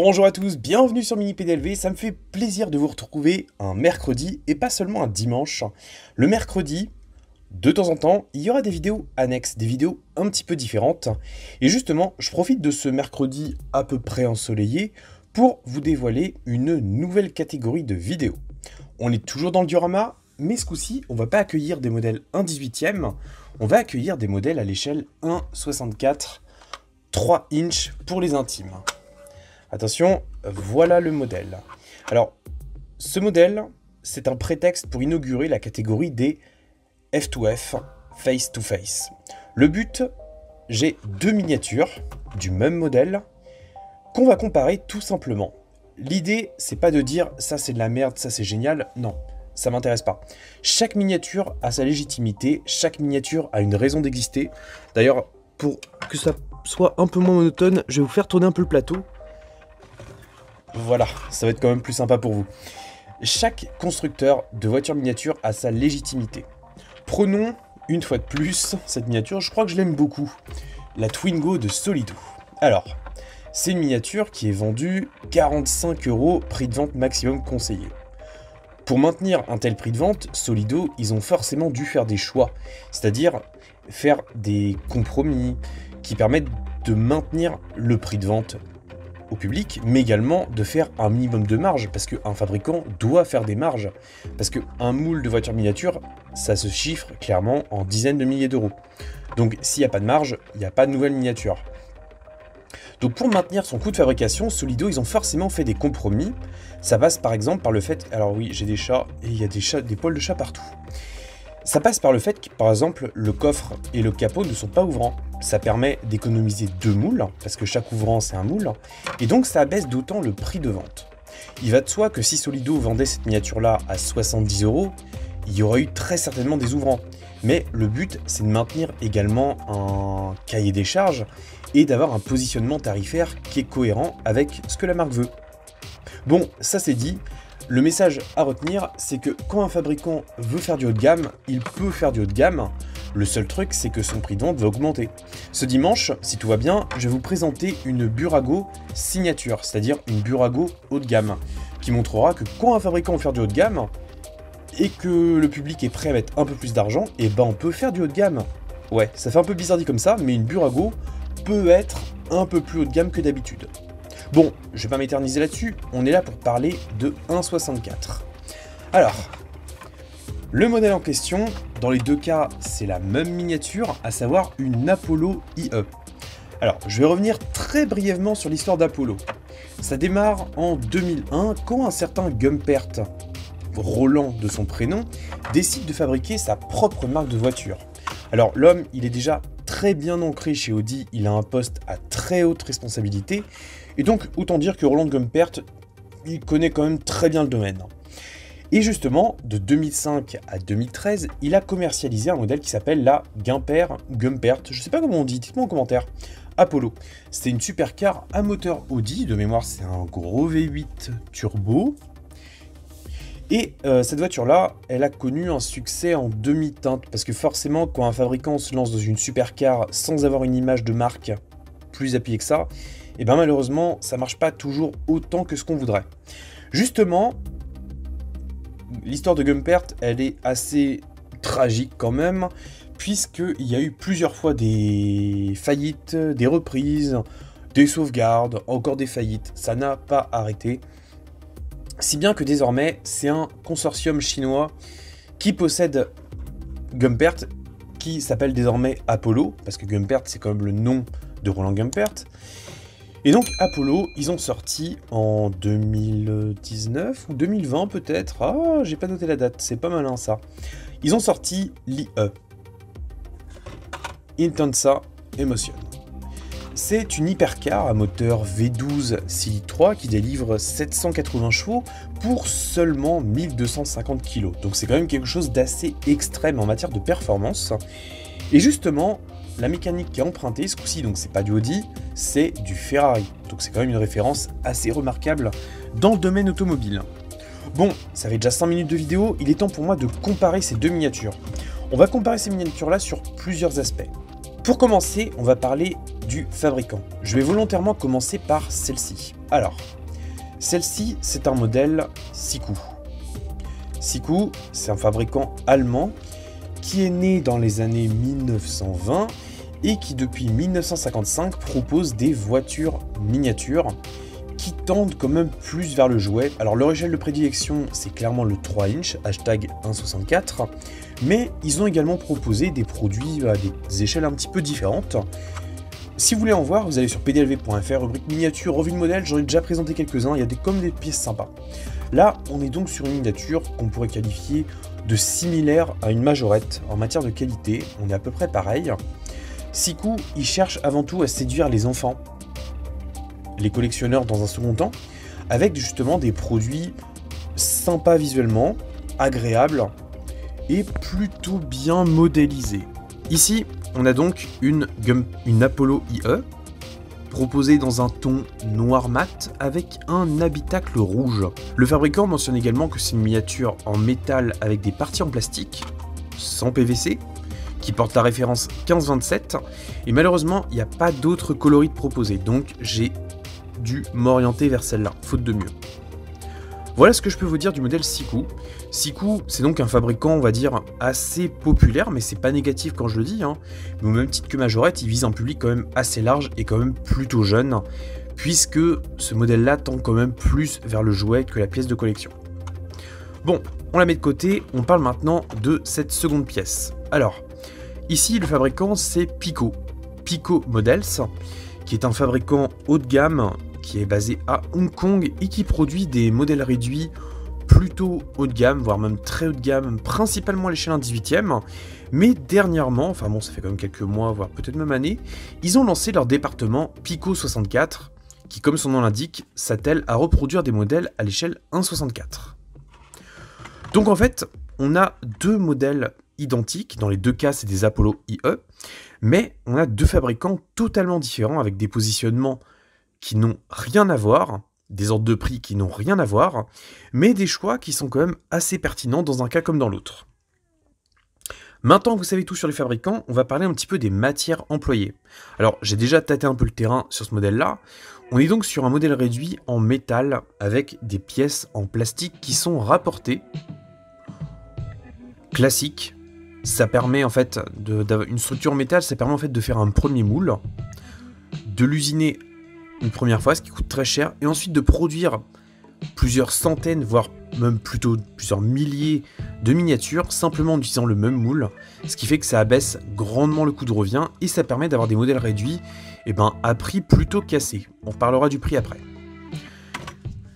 Bonjour à tous, bienvenue sur Mini PDLV, ça me fait plaisir de vous retrouver un mercredi et pas seulement un dimanche. Le mercredi, de temps en temps, il y aura des vidéos annexes, des vidéos un petit peu différentes. Et justement, je profite de ce mercredi à peu près ensoleillé pour vous dévoiler une nouvelle catégorie de vidéos. On est toujours dans le diorama, mais ce coup-ci, on va pas accueillir des modèles 1/18e, on va accueillir des modèles à l'échelle 1/64, 3 inches pour les intimes. Attention, voilà le modèle. Alors, ce modèle, c'est un prétexte pour inaugurer la catégorie des F2F, Face to Face. Le but, j'ai deux miniatures du même modèle qu'on va comparer tout simplement. L'idée, c'est pas de dire ça c'est de la merde, ça c'est génial, non, ça m'intéresse pas. Chaque miniature a sa légitimité, chaque miniature a une raison d'exister. D'ailleurs, pour que ça soit un peu moins monotone, je vais vous faire tourner un peu le plateau. Voilà, ça va être quand même plus sympa pour vous. Chaque constructeur de voitures miniatures a sa légitimité. Prenons, une fois de plus, cette miniature, je crois que je l'aime beaucoup. La Twingo de Solido. Alors, c'est une miniature qui est vendue 45 €, prix de vente maximum conseillé. Pour maintenir un tel prix de vente, Solido, ils ont forcément dû faire des choix. C'est-à-dire faire des compromis qui permettent de maintenir le prix de vente au public, mais également de faire un minimum de marge, parce qu'un fabricant doit faire des marges, parce qu'un moule de voiture miniature, ça se chiffre clairement en dizaines de milliers d'euros. Donc s'il n'y a pas de marge, il n'y a pas de nouvelle miniature. Donc pour maintenir son coût de fabrication, Solido, ils ont forcément fait des compromis. Ça passe par exemple par le fait, alors oui, j'ai des chats, et il y a des poils de chat partout. Ça passe par le fait que, par exemple, le coffre et le capot ne sont pas ouvrants. Ça permet d'économiser deux moules, parce que chaque ouvrant c'est un moule, et donc ça abaisse d'autant le prix de vente. Il va de soi que si Solido vendait cette miniature-là à 70 €, il y aurait eu très certainement des ouvrants. Mais le but, c'est de maintenir également un cahier des charges et d'avoir un positionnement tarifaire qui est cohérent avec ce que la marque veut. Bon, ça c'est dit. Le message à retenir, c'est que quand un fabricant veut faire du haut de gamme, il peut faire du haut de gamme. Le seul truc, c'est que son prix de vente va augmenter. Ce dimanche, si tout va bien, je vais vous présenter une Burago signature, c'est-à-dire une Burago haut de gamme, qui montrera que quand un fabricant veut faire du haut de gamme, et que le public est prêt à mettre un peu plus d'argent, et ben on peut faire du haut de gamme. Ouais, ça fait un peu bizarre dit comme ça, mais une Burago peut être un peu plus haut de gamme que d'habitude. Bon, je vais pas m'éterniser là-dessus, on est là pour parler de 1/64. Alors, le modèle en question, dans les deux cas, c'est la même miniature, à savoir une Apollo IE. Alors, je vais revenir très brièvement sur l'histoire d'Apollo. Ça démarre en 2001, quand un certain Gumpert, Roland de son prénom, décide de fabriquer sa propre marque de voiture. Alors, l'homme, il est déjà très bien ancré chez Audi, il a un poste à très haute responsabilité, et donc autant dire que Roland Gumpert, il connaît quand même très bien le domaine. Et justement, de 2005 à 2013, il a commercialisé un modèle qui s'appelle la Gumpert, je sais pas comment on dit, dites-moi en commentaire, Apollo. C'était une supercar à moteur Audi, de mémoire c'est un gros V8 turbo. Et cette voiture-là, elle a connu un succès en demi-teinte, parce que forcément, quand un fabricant se lance dans une supercar sans avoir une image de marque plus appuyée que ça, et bien malheureusement, ça marche pas toujours autant que ce qu'on voudrait. Justement, l'histoire de Gumpert, elle est assez tragique quand même, puisqu'il y a eu plusieurs fois des faillites, des reprises, des sauvegardes, encore des faillites, ça n'a pas arrêté. Si bien que désormais, c'est un consortium chinois qui possède Gumpert, qui s'appelle désormais Apollo, parce que Gumpert, c'est quand même le nom de Roland Gumpert. Et donc, Apollo, ils ont sorti en 2019 ou 2020 peut-être. Ah, j'ai pas noté la date, c'est pas malin ça. Ils ont sorti l'IE, Intensa Emotion. C'est une hypercar à moteur V12 6 litres 3 qui délivre 780 chevaux pour seulement 1250 kg. Donc c'est quand même quelque chose d'assez extrême en matière de performance. Et justement, la mécanique qui est empruntée ce coup-ci, donc c'est pas du Audi, c'est du Ferrari. Donc c'est quand même une référence assez remarquable dans le domaine automobile. Bon, ça fait déjà 5 minutes de vidéo, il est temps pour moi de comparer ces deux miniatures. On va comparer ces miniatures-là sur plusieurs aspects. Pour commencer, on va parler du fabricant. Je vais volontairement commencer par celle-ci. Alors, celle-ci, c'est un modèle Siku. Siku, c'est un fabricant allemand qui est né dans les années 1920 et qui depuis 1955 propose des voitures miniatures qui tendent quand même plus vers le jouet. Alors leur échelle de prédilection, c'est clairement le 3 inch, hashtag 1,64, mais ils ont également proposé des produits à des échelles un petit peu différentes. Si vous voulez en voir, vous allez sur pdlv.fr, rubrique miniature, revue de modèle, j'en ai déjà présenté quelques-uns, il y a comme des pièces sympas. Là, on est donc sur une miniature qu'on pourrait qualifier de similaire à une majorette en matière de qualité, on est à peu près pareil. Siku, il cherche avant tout à séduire les enfants, les collectionneurs dans un second temps, avec justement des produits sympas visuellement, agréables et plutôt bien modélisés. Ici, on a donc une Apollo IE, proposée dans un ton noir mat avec un habitacle rouge. Le fabricant mentionne également que c'est une miniature en métal avec des parties en plastique, sans PVC, qui porte la référence 1527, et malheureusement, il n'y a pas d'autres coloris proposés, donc j'ai dû m'orienter vers celle-là, faute de mieux. Voilà ce que je peux vous dire du modèle Siku. Siku, c'est donc un fabricant, on va dire, assez populaire, mais c'est pas négatif quand je le dis, hein. Mais au même titre que Majorette, il vise un public quand même assez large et quand même plutôt jeune, puisque ce modèle-là tend quand même plus vers le jouet que la pièce de collection. Bon, on la met de côté, on parle maintenant de cette seconde pièce. Alors, ici, le fabricant, c'est Pico. Pico Models, qui est un fabricant haut de gamme, qui est basé à Hong Kong et qui produit des modèles réduits plutôt haut de gamme, voire même très haut de gamme, principalement à l'échelle 1/18e. Mais dernièrement, enfin bon, ça fait quand même quelques mois, voire peut-être même années, ils ont lancé leur département Pico 64, qui, comme son nom l'indique, s'attelle à reproduire des modèles à l'échelle 1/64. Donc en fait, on a deux modèles identiques, dans les deux cas c'est des Apollo IE, mais on a deux fabricants totalement différents avec des positionnements qui n'ont rien à voir, des ordres de prix qui n'ont rien à voir, mais des choix qui sont quand même assez pertinents dans un cas comme dans l'autre. Maintenant que vous savez tout sur les fabricants, on va parler un petit peu des matières employées. Alors j'ai déjà tâté un peu le terrain sur ce modèle-là, on est donc sur un modèle réduit en métal avec des pièces en plastique qui sont rapportées, classiques. Ça permet en fait, une structure en métal, ça permet en fait de faire un premier moule, de l'usiner une première fois, ce qui coûte très cher, et ensuite de produire plusieurs centaines, voire même plutôt plusieurs milliers de miniatures, simplement en utilisant le même moule, ce qui fait que ça abaisse grandement le coût de revient, et ça permet d'avoir des modèles réduits à prix plutôt cassé. On reparlera du prix après.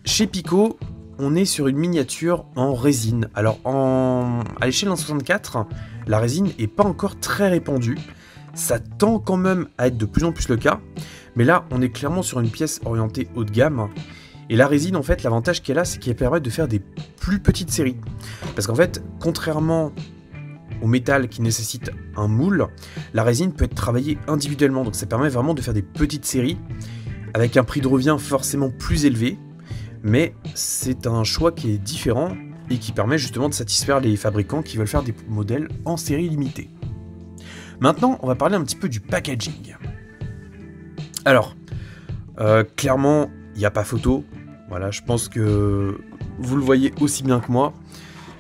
Chez Pico, on est sur une miniature en résine. Alors à l'échelle 1/64, la résine n'est pas encore très répandue, ça tend quand même à être de plus en plus le cas, mais là on est clairement sur une pièce orientée haut de gamme, et la résine en fait l'avantage qu'elle a c'est qu'elle permet de faire des plus petites séries, parce qu'en fait contrairement au métal qui nécessite un moule, la résine peut être travaillée individuellement, donc ça permet vraiment de faire des petites séries, avec un prix de revient forcément plus élevé, mais c'est un choix qui est différent, et qui permet justement de satisfaire les fabricants qui veulent faire des modèles en série limitée. Maintenant, on va parler un petit peu du packaging. Alors, clairement, il n'y a pas photo. Voilà, je pense que vous le voyez aussi bien que moi.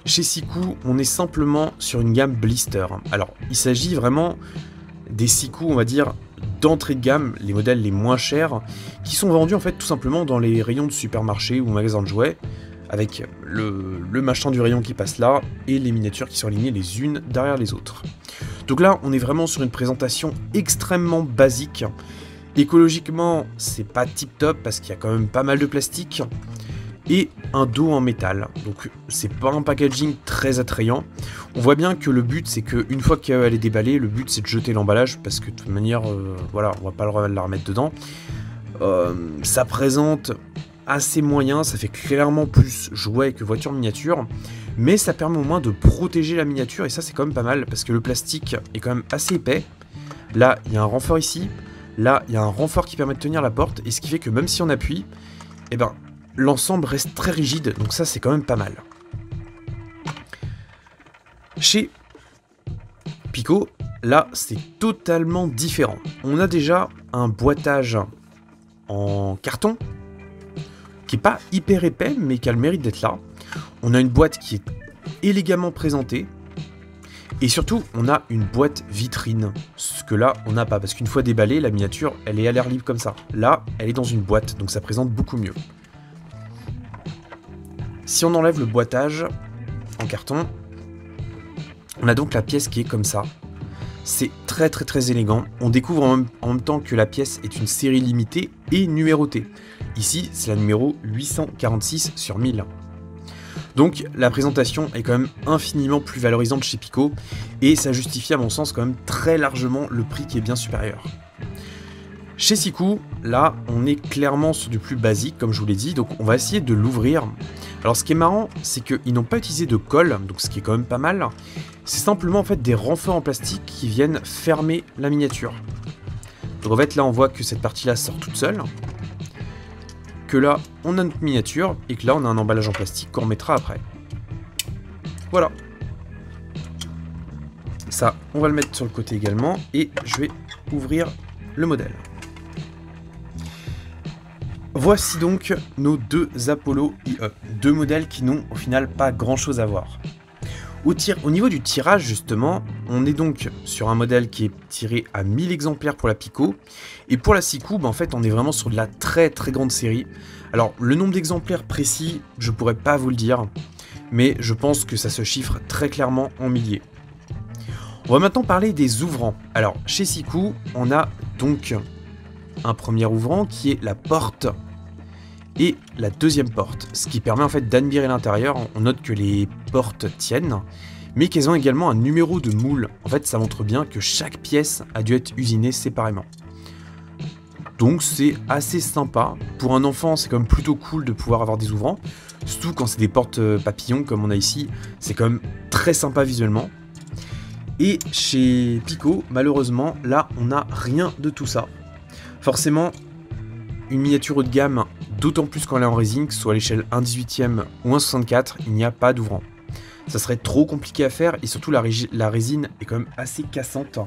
Chez Siku, on est simplement sur une gamme blister. Alors, il s'agit vraiment des Siku, on va dire, d'entrée de gamme, les modèles les moins chers, qui sont vendus en fait tout simplement dans les rayons de supermarché ou magasins de jouets, avec le machin du rayon qui passe là, et les miniatures qui sont alignées les unes derrière les autres. Donc là, on est vraiment sur une présentation extrêmement basique. Écologiquement, c'est pas tip top parce qu'il y a quand même pas mal de plastique et un dos en métal. Donc c'est pas un packaging très attrayant. On voit bien que le but c'est qu'une fois qu'elle est déballée, le but c'est de jeter l'emballage parce que de toute manière, voilà, on va pas la remettre dedans. Ça présente assez moyen, ça fait clairement plus jouet que voiture miniature, mais ça permet au moins de protéger la miniature et ça c'est quand même pas mal parce que le plastique est quand même assez épais. Là, il y a un renfort ici. Là, il y a un renfort qui permet de tenir la porte, et ce qui fait que même si on appuie, l'ensemble reste très rigide, donc ça c'est quand même pas mal. Chez Pico, là, c'est totalement différent. On a déjà un boitage en carton, qui est pas hyper épais, mais qui a le mérite d'être là. On a une boîte qui est élégamment présentée. Et surtout, on a une boîte vitrine, ce que là, on n'a pas, parce qu'une fois déballée, la miniature, elle est à l'air libre comme ça. Là, elle est dans une boîte, donc ça présente beaucoup mieux. Si on enlève le boitage en carton, on a donc la pièce qui est comme ça. C'est très très très élégant. On découvre en même temps que la pièce est une série limitée et numérotée. Ici, c'est la numéro 846/1000. Donc la présentation est quand même infiniment plus valorisante chez Pico, et ça justifie à mon sens quand même très largement le prix qui est bien supérieur. Chez Siku, là, on est clairement sur du plus basique, comme je vous l'ai dit, donc on va essayer de l'ouvrir. Alors ce qui est marrant, c'est qu'ils n'ont pas utilisé de colle, donc ce qui est quand même pas mal. C'est simplement en fait des renforts en plastique qui viennent fermer la miniature. Donc en fait là on voit que cette partie-là sort toute seule. Que là on a notre miniature et que là on a un emballage en plastique qu'on remettra après. Voilà. Ça, on va le mettre sur le côté également et je vais ouvrir le modèle. Voici donc nos deux Apollo IE, deux modèles qui n'ont au final pas grand chose à voir. Au niveau du tirage justement, on est donc sur un modèle qui est tiré à 1000 exemplaires pour la Pico, et pour la Siku, en fait on est vraiment sur de la très très grande série. Alors le nombre d'exemplaires précis, je pourrais pas vous le dire, mais je pense que ça se chiffre très clairement en milliers. On va maintenant parler des ouvrants. Alors chez Siku, on a donc un premier ouvrant qui est la porte et la deuxième porte, ce qui permet en fait d'admirer l'intérieur. On note que les portes tiennent, mais qu'elles ont également un numéro de moule. En fait, ça montre bien que chaque pièce a dû être usinée séparément. Donc c'est assez sympa. Pour un enfant, c'est quand même plutôt cool de pouvoir avoir des ouvrants, surtout quand c'est des portes papillons comme on a ici. C'est quand même très sympa visuellement. Et chez Pico, malheureusement, là, on n'a rien de tout ça. Forcément, une miniature haut de gamme, d'autant plus quand elle est en résine, que ce soit à l'échelle 1/18e ou 1/64, il n'y a pas d'ouvrant. Ça serait trop compliqué à faire, et surtout la résine est quand même assez cassante.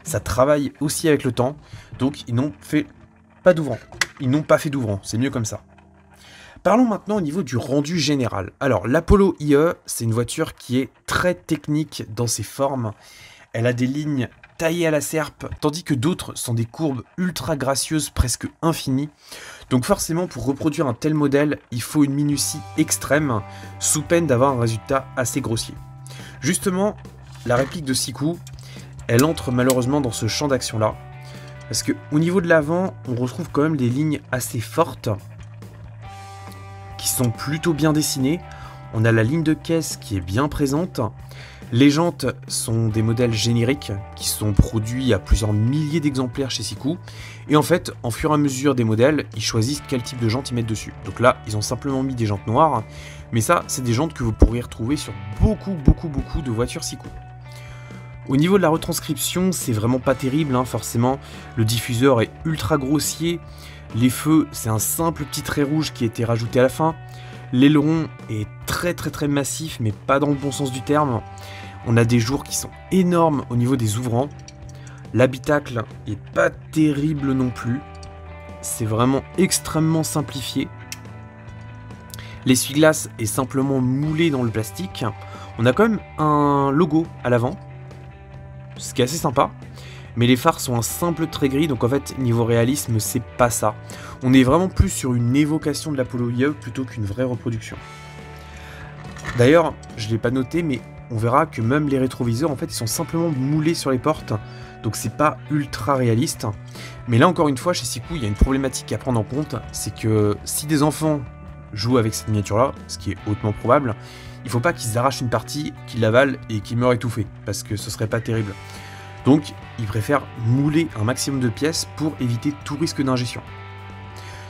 Ça travaille aussi avec le temps, donc ils n'ont fait pas d'ouvrant. Ils n'ont pas fait d'ouvrant, c'est mieux comme ça. Parlons maintenant au niveau du rendu général. Alors l'Apollo IE, c'est une voiture qui est très technique dans ses formes. Elle a des lignes taillées à la serpe, tandis que d'autres sont des courbes ultra gracieuses, presque infinies. Donc forcément, pour reproduire un tel modèle, il faut une minutie extrême, sous peine d'avoir un résultat assez grossier. Justement, la réplique de Siku, elle entre malheureusement dans ce champ d'action-là, parce qu'au niveau de l'avant, on retrouve quand même des lignes assez fortes, qui sont plutôt bien dessinées. On a la ligne de caisse qui est bien présente. Les jantes sont des modèles génériques qui sont produits à plusieurs milliers d'exemplaires chez Siku. Et en fait, en fur et à mesure des modèles, ils choisissent quel type de jantes ils mettent dessus. Donc là, ils ont simplement mis des jantes noires. Mais ça, c'est des jantes que vous pourriez retrouver sur beaucoup de voitures Siku. Au niveau de la retranscription, c'est vraiment pas terrible, forcément. Le diffuseur est ultra grossier. Les feux, c'est un simple petit trait rouge qui a été rajouté à la fin. L'aileron est très massif, mais pas dans le bon sens du terme. On a des jours qui sont énormes au niveau des ouvrants. L'habitacle est pas terrible non plus. C'est vraiment extrêmement simplifié. L'essuie-glace est simplement moulé dans le plastique. On a quand même un logo à l'avant, ce qui est assez sympa. Mais les phares sont un simple trait gris, donc en fait, niveau réalisme, c'est pas ça. On est vraiment plus sur une évocation de l'Apollo IE plutôt qu'une vraie reproduction. D'ailleurs, je l'ai pas noté, mais on verra que même les rétroviseurs, en fait, ils sont simplement moulés sur les portes, donc c'est pas ultra réaliste. Mais là, encore une fois, chez Siku, il y a une problématique à prendre en compte, c'est que si des enfants jouent avec cette miniature-là, ce qui est hautement probable, il faut pas qu'ils arrachent une partie, qu'ils l'avalent et qu'ils meurent étouffés, parce que ce serait pas terrible. Donc, ils préfèrent mouler un maximum de pièces pour éviter tout risque d'ingestion.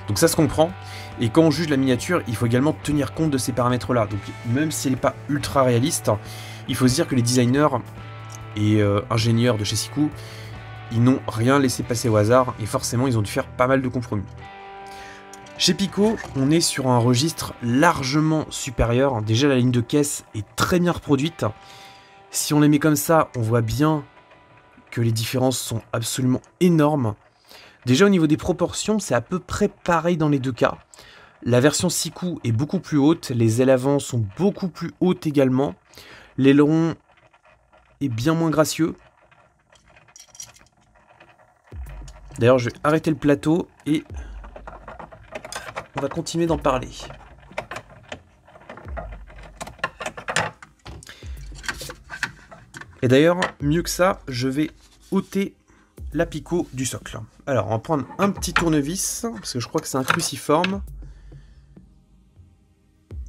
Donc ça se comprend, et quand on juge la miniature, il faut également tenir compte de ces paramètres-là. Donc même si elle n'est pas ultra réaliste, il faut se dire que les designers et ingénieurs de chez Siku, ils n'ont rien laissé passer au hasard, et forcément ils ont dû faire pas mal de compromis. Chez Pico, on est sur un registre largement supérieur. Déjà la ligne de caisse est très bien reproduite. Si on les met comme ça, on voit bien que les différences sont absolument énormes. Déjà au niveau des proportions, c'est à peu près pareil dans les deux cas. La version Siku est beaucoup plus haute, les ailes avant sont beaucoup plus hautes également. L'aileron est bien moins gracieux. D'ailleurs, je vais arrêter le plateau et on va continuer d'en parler. Et d'ailleurs, mieux que ça, je vais ôter la picot du socle. Alors, on va prendre un petit tournevis, parce que je crois que c'est un cruciforme.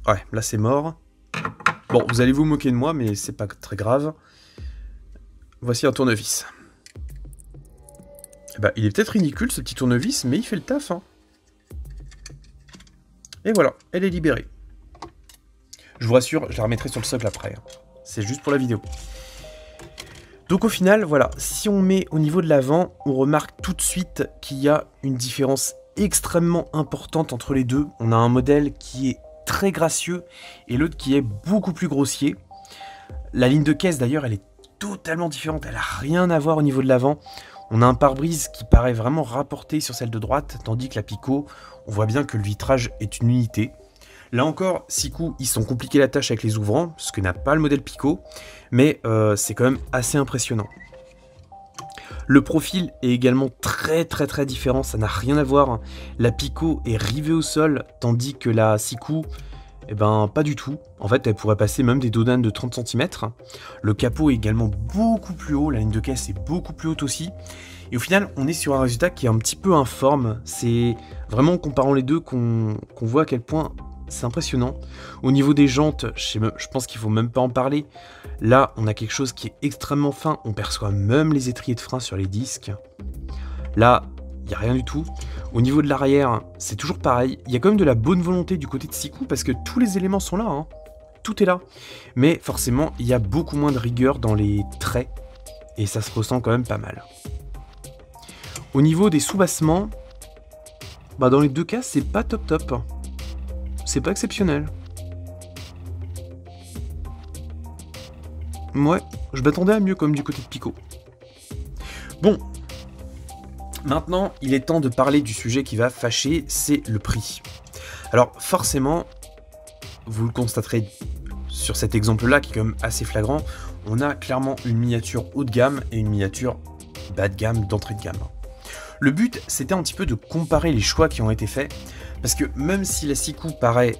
Ouais, là c'est mort. Bon, vous allez vous moquer de moi, mais c'est pas très grave. Voici un tournevis. Eh ben, il est peut-être ridicule ce petit tournevis, mais il fait le taf. Hein. Et voilà, elle est libérée. Je vous rassure, je la remettrai sur le socle après. Hein. C'est juste pour la vidéo. Donc au final, voilà, si on met au niveau de l'avant, on remarque tout de suite qu'il y a une différence extrêmement importante entre les deux. On a un modèle qui est très gracieux et l'autre qui est beaucoup plus grossier. La ligne de caisse d'ailleurs, elle est totalement différente, elle n'a rien à voir au niveau de l'avant. On a un pare-brise qui paraît vraiment rapporté sur celle de droite, tandis que la Picot, on voit bien que le vitrage est une unité. Là encore, Siku, ils sont compliqués la tâche avec les ouvrants, ce que n'a pas le modèle Picot, mais c'est quand même assez impressionnant. Le profil est également très différent, ça n'a rien à voir. La Picot est rivée au sol, tandis que la Siku, eh ben pas du tout. En fait, elle pourrait passer même des dodanes de 30 cm. Le capot est également beaucoup plus haut, la ligne de caisse est beaucoup plus haute aussi. Et au final, on est sur un résultat qui est un petit peu informe. C'est vraiment en comparant les deux qu'on voit à quel point c'est impressionnant. Au niveau des jantes, je pense qu'il ne faut même pas en parler. Là, on a quelque chose qui est extrêmement fin. On perçoit même les étriers de frein sur les disques. Là, il n'y a rien du tout. Au niveau de l'arrière, c'est toujours pareil. Il y a quand même de la bonne volonté du côté de Siku parce que tous les éléments sont là. Hein. Tout est là. Mais forcément, il y a beaucoup moins de rigueur dans les traits. Et ça se ressent quand même pas mal. Au niveau des sous-bassements, bah dans les deux cas, c'est pas top. C'est pas exceptionnel. Ouais, je m'attendais à mieux comme du côté de Picot. Bon, maintenant, il est temps de parler du sujet qui va fâcher, c'est le prix. Alors forcément, vous le constaterez sur cet exemple-là, qui est quand même assez flagrant, on a clairement une miniature haut de gamme et une miniature bas de gamme, d'entrée de gamme. Le but, c'était un petit peu de comparer les choix qui ont été faits, parce que même si la Siku paraît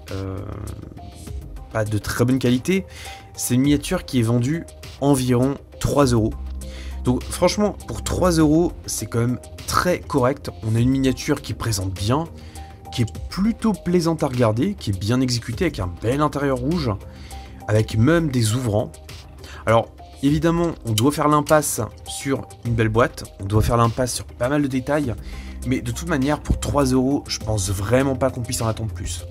pas de très bonne qualité, c'est une miniature qui est vendue environ 3 €. Donc franchement, pour 3 €, c'est quand même très correct. On a une miniature qui présente bien, qui est plutôt plaisante à regarder, qui est bien exécutée avec un bel intérieur rouge, avec même des ouvrants. Alors évidemment, on doit faire l'impasse sur une belle boîte, on doit faire l'impasse sur pas mal de détails, mais de toute manière, pour 3 €, je pense vraiment pas qu'on puisse en attendre plus.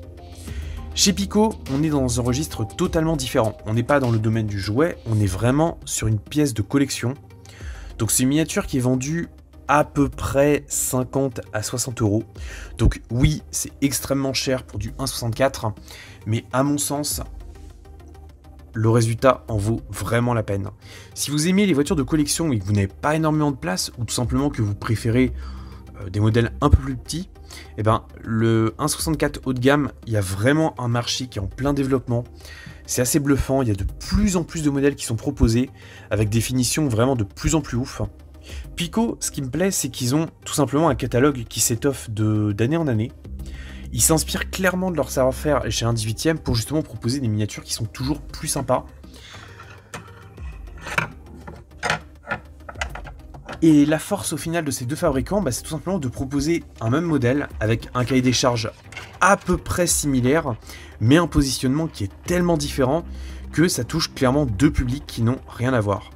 Chez Picot, on est dans un registre totalement différent. On n'est pas dans le domaine du jouet, on est vraiment sur une pièce de collection. Donc c'est une miniature qui est vendue à peu près 50 à 60 €. Donc oui, c'est extrêmement cher pour du 1,64, mais à mon sens, le résultat en vaut vraiment la peine. Si vous aimez les voitures de collection et que vous n'avez pas énormément de place, ou tout simplement que vous préférez des modèles un peu plus petits, et ben le 1,64 haut de gamme, il y a vraiment un marché qui est en plein développement. C'est assez bluffant, il y a de plus en plus de modèles qui sont proposés, avec des finitions vraiment de plus en plus ouf. Picot, ce qui me plaît, c'est qu'ils ont tout simplement un catalogue qui s'étoffe d'année en année. Ils s'inspirent clairement de leur savoir-faire chez un 18e pour justement proposer des miniatures qui sont toujours plus sympas. Et la force au final de ces deux fabricants, bah, c'est tout simplement de proposer un même modèle avec un cahier des charges à peu près similaire, mais un positionnement qui est tellement différent que ça touche clairement deux publics qui n'ont rien à voir.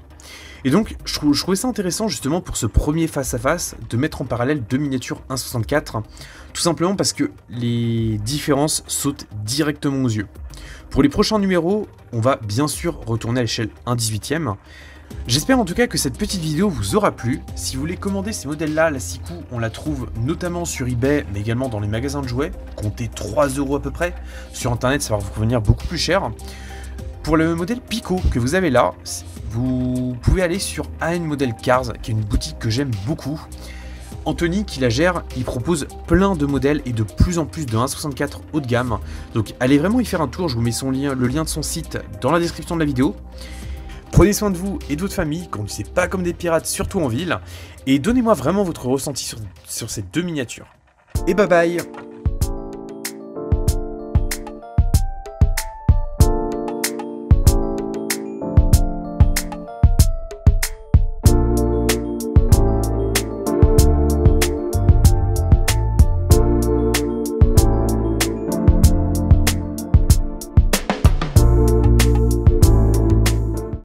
Et donc, je trouvais ça intéressant justement pour ce premier face-à-face de mettre en parallèle deux miniatures 1,64, tout simplement parce que les différences sautent directement aux yeux. Pour les prochains numéros, on va bien sûr retourner à l'échelle 1/18e. J'espère en tout cas que cette petite vidéo vous aura plu. Si vous voulez commander ces modèles-là, la Siku, on la trouve notamment sur eBay, mais également dans les magasins de jouets. Comptez 3 € à peu près. Sur internet, ça va vous convenir beaucoup plus cher. Pour le modèle Picot que vous avez là, vous pouvez aller sur AN Model Cars, qui est une boutique que j'aime beaucoup. Anthony, qui la gère, il propose plein de modèles et de plus en plus de 1.64 haut de gamme. Donc allez vraiment y faire un tour, je vous mets le lien de son site dans la description de la vidéo. Prenez soin de vous et de votre famille, conduisez pas comme des pirates, surtout en ville. Et donnez-moi vraiment votre ressenti sur ces deux miniatures. Et bye bye!